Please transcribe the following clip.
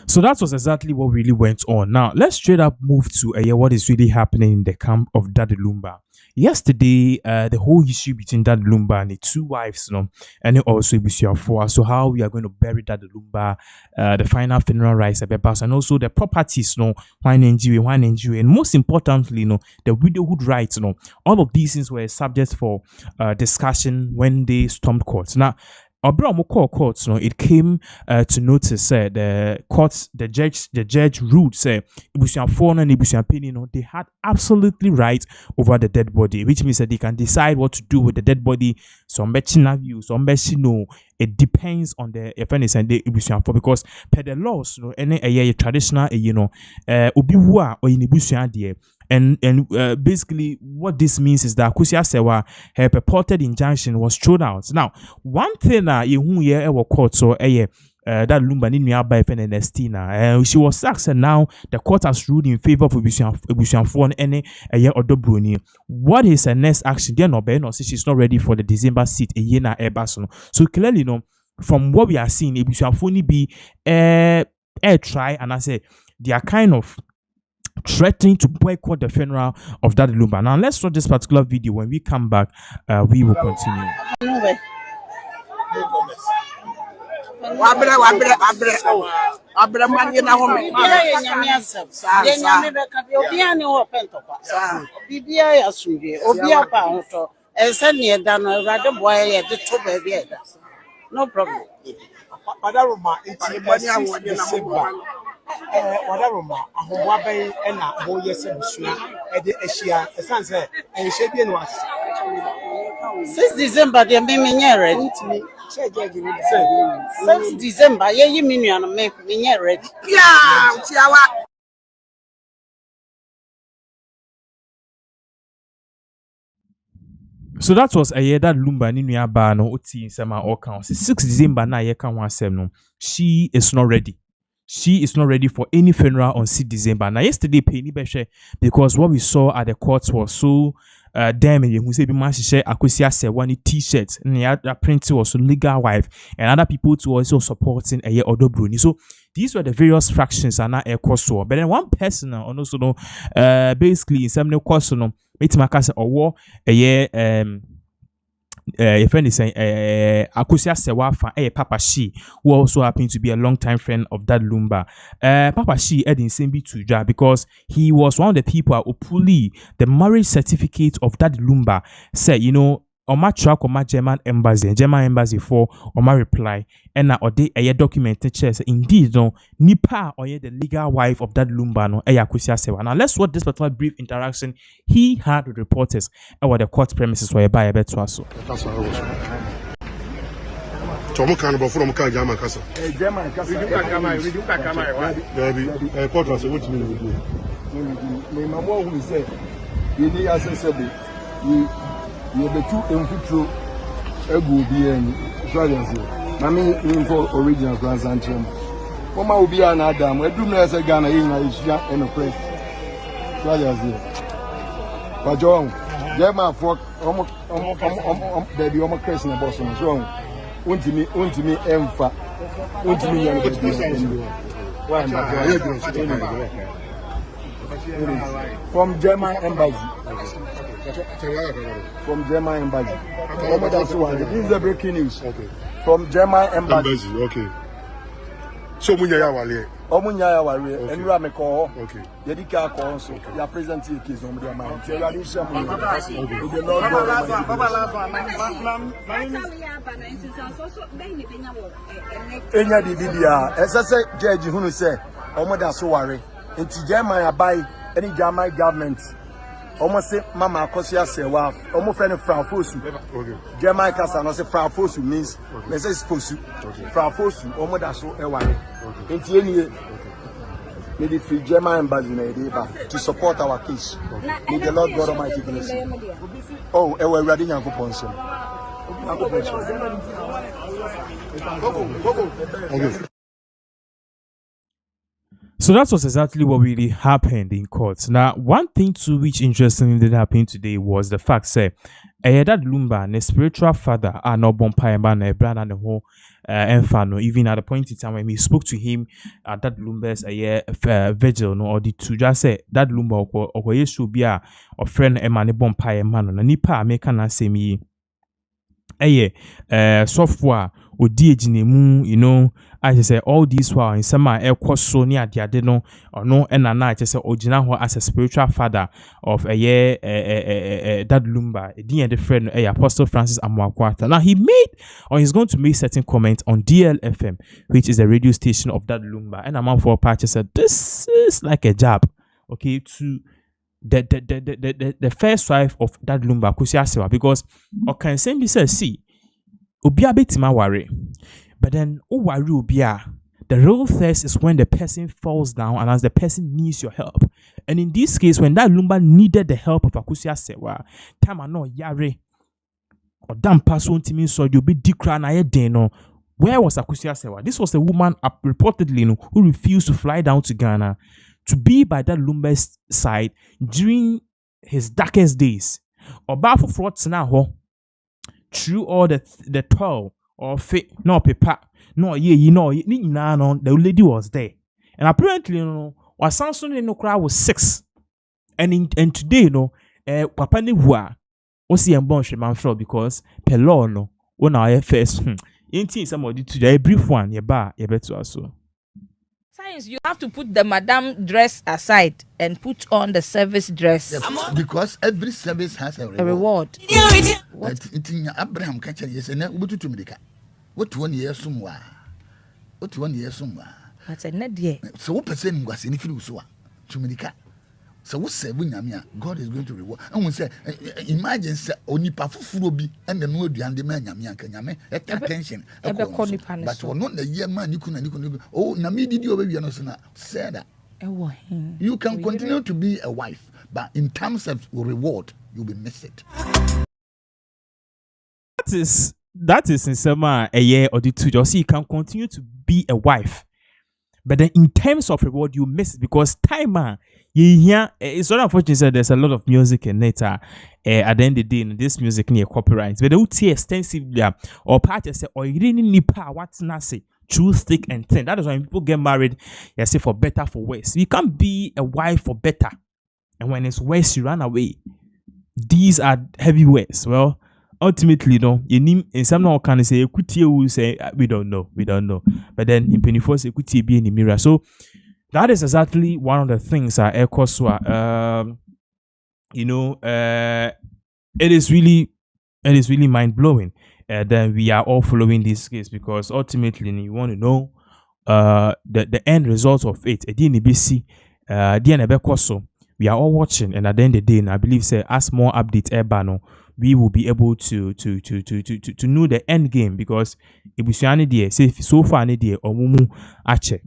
So that was exactly what really went on. Now let's straight up move to what is really happening in the camp of Daddy Lumba. Yesterday, the whole issue between Daddy Lumba and the two wives, and then also Ibusuafour. So how we are going to bury Daddy Lumba, the final funeral rites, and also the properties, one NGO, and most importantly, the widowhood rights, all of these things were subject for discussion when they stormed court. Now, courts, it came to notice the judge ruled say Ibusuafour and Ibusuapeni, they had absolutely right over the dead body, which means that they can decide what to do with the dead body. Some view, some no. It depends on the offenders and the Ibusuafour, because per the laws, any a traditional, obiwa or in Ibusuadie. And basically, what this means is that Kusia Sewa, her purported injunction was thrown out. Now, one thing you hear court so that Lumba ni by FNST she was sacked, and now the court has ruled in favor of Ibusuafour and any other Bruni. What is her next action? They're not being, she's not ready for the December seat na Ebason. So clearly, from what we are seeing, Ibusuafour be air try, and I say they are kind of threatening to boycott the funeral of Daddy Lumba. Now let's watch this particular video. When we come back, we will continue. No problem. Wadaroma ahobabai na boye sebusua de ehia esanse ehye bi no ase 6 December de me ready me cheje me 6 December ye yi minua no me ready yeah tiawa. So that was that Lumba ni nua ba no oti nsema all count 6 December na ye kan wasem no. She is not ready. She is not ready for any funeral on 6 December. Now, yesterday, Penny Beshe, because what we saw at the courts was so damning. You say, Bimashe, Akusia said one t-shirt, and the other print was legal wife, and other people too also supporting a year or Bruni. So, these were the various fractions and not a course. But then one person, and also, basically, in some course, it's my cousin or war a year, your friend is saying Akusia Sewafa Papa Shi, who also happened to be a long-time friend of that Lumba. Papa Shi had in Sembi Tuja because he was one of the people who pulled the marriage certificate of that Lumba. Said, on my track on my German embassy for on my reply, and now they a documented chess indeed Nipa or the legal wife of that Lumba no Akusia Sewa. Now let's watch this particular brief interaction he had with reporters about the court premises where by a bet to us. Tomo kan bo from kan German kasa. German kasa. We do what? Court was what me. My mama who say you need accessible. You be too infutro egu bi en so agency na me info original grandson chem mama obi an adam edum na say Ghana yin na isua en press so agency bajo German for baby omo crash na boss no so untimi emfa untimi yan from German embassy. From German embassy. This is the breaking news. Okay. From German embassy. Okay. So munya ya wale. Omunya ya wale. Enura me call. Okay. Yedika call so. Ya present the case on the man. So you are this Okay. The Lord Enya di bibia. Esa say judge hunu say omoda so ware. Enti German abai any German government. Almost say Mama Kosia Sewa, almost friend of Frau Fosu. Okay. German Casa no say Frau Fosu means let's say Fosu. Frau Fosu, almost that's so eware. Enti any may the free German embassy to support our case. May the Lord God Almighty bless you. Oh, ewe ready nyanko ponso. Okay. So that was exactly what really happened in court. Now, one thing too which interestingly did happen today was the fact say that Lumba, the spiritual father, are not bompire na brand and the whole enfano. Even at the point in time when we spoke to him at that Lumba's vigil, no, or the two just say that Lumba or yesu be a friend emane bompire man na nipa American na say me software odi ejinemu, you know, I just say all this while in some so near the adeno or no and I just say ojina as a spiritual father of that Lumba, the friend Apostle Francis Amwakwata. Now he made or he's going to make certain comments on DLFM, which is a radio station of that Lumba, and I'm for a patch said this is like a jab, okay, to the first wife of that Lumba Kusiasewa, because okay same be says see Obia betima worry. But then worry Obia. The real thirst is when the person falls down and as the person needs your help. And in this case, when that Lumba needed the help of Akusiasewa, time no yare or damn person to me so you'll be decran I deno. Where was Akusiasewa? This was a woman reportedly who refused to fly down to Ghana to be by that Lumba's side during his darkest days. Or for frauds now, through all the toil or fit, no paper, no the lady was there. And apparently, was Samson in the crowd was 6. And today, Papa Niwa was the bunch man floor because Pelono, when I first, ain't somebody today, a brief one, ye better also. You have to put the madam dress aside and put on the service dress. Because every service has a reward. What? Abraham catcher yes and what to medica. What 1 year somewhere? What 1 year somewhere? That's a net year. So what percent was in if you so to medica? So what say when God is going to reward? And we say, imagine only powerful be and the no and the man yame attention. But we're not the year man you couldn't. Oh, Nami did you baby said that. You can continue to be a wife, but in terms of reward, you will miss it. That is in some a year or the two. Just see, you can continue to be a wife, but then in terms of reward, you miss it because time it's sort of unfortunate. There's a lot of music in it. At the end of the day, this music near copyright, but they would see extensively or part say or you didn't need power. What's nasi? True, thick and thin. That is why people get married. You say for better, for worse. You can't be a wife for better, and when it's worse, you run away. These are heavy words. Well, ultimately, you need in some now can say equity will say we don't know. But then in 24 equity be in the mirror. So that is exactly one of the things it is really mind blowing. Then we are all following this case because ultimately you want to know the end result of it. We are all watching, and at the end of the day, and I believe say as more updates ebano, we will be able to know the end game because if we see any day, say so far any day or mumu ache.